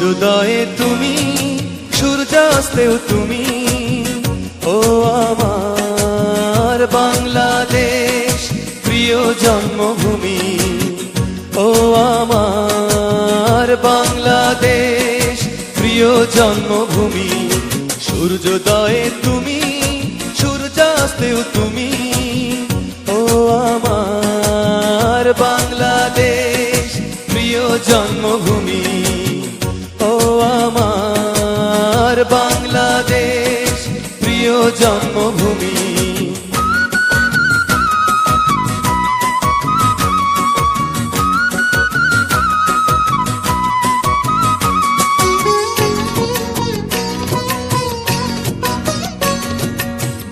সূর্যোদয়ে তুমি, সূর্যাস্তেও তুমি, ও আমার বাংলাদেশ প্রিয় জন্মভূমি। ও আমার বাংলাদেশ প্রিয় জন্মভূমি। সূর্যোদয়ে তুমি, সূর্যাস্তেও তুমি, ও আমার বাংলাদেশ প্রিয় জন্মভূমি। ও আমার বাংলাদেশ প্রিয় জন্মভূমি।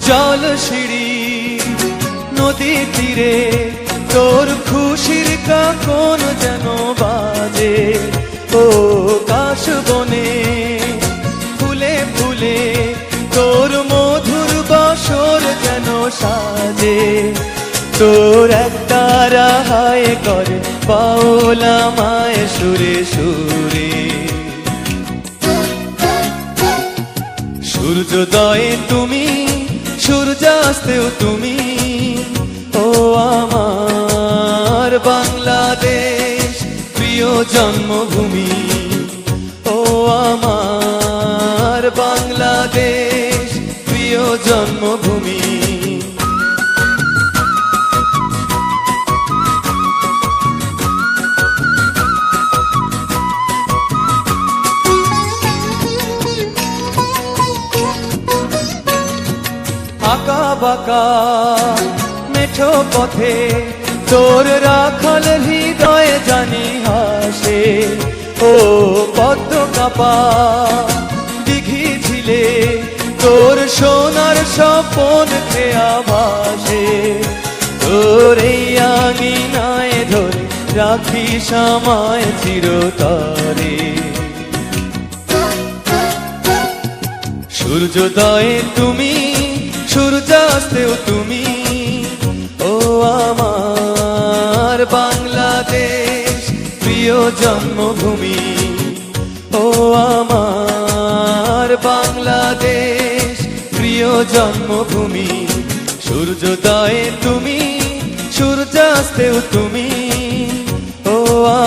জল সিঁড়ি নদী তীরে তোর খুশির কাকন যেন বাজে। ও কাশ বনে ফুলে ফুলে তোর মধুর বাসর যেন সাজে। তোর একটা রাহায় করে বাউলা মায় সুরে সুরে। সূর্যোদয়ে তুমি, সূর্যাস্তেও তুমি, ও আমার বাংলাদেশ প্রিয় জন্মভূমি। ও আমার বাংলাদেশ প্রিয় জন্মভূমি। আঁকা বাঁকা মেঠো পথে তোর রাখাল হৃদয়ে জানি হাসে। ও পদ্ম কাপা দিঘি ঝিলে তোর সোনার স্বপন খেয়া ভাসে। তোর এই আঙিনায় ধরে রাখিস আমায় চিরতরে। সূর্যোদয়ে তুমি, সূর্যাস্তেও তুমি, ও আমার বাংলাদেশ প্রিয় জন্মভূমি। ও আমার বাংলাদেশ প্রিয় জন্মভূমি। সূর্যোদয়ে তুমি, সূর্যাস্তেও তুমি, ও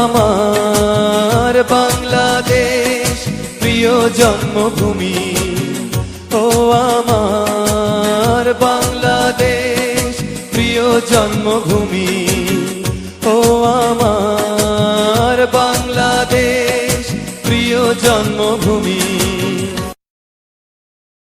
আমার বাংলাদেশ প্রিয় জন্মভূমি। ও আমার বাংলাদেশ প্রিয় জন্মভূমি। ও আমার বাংলাদেশ প্রিয় জন্মভূমি।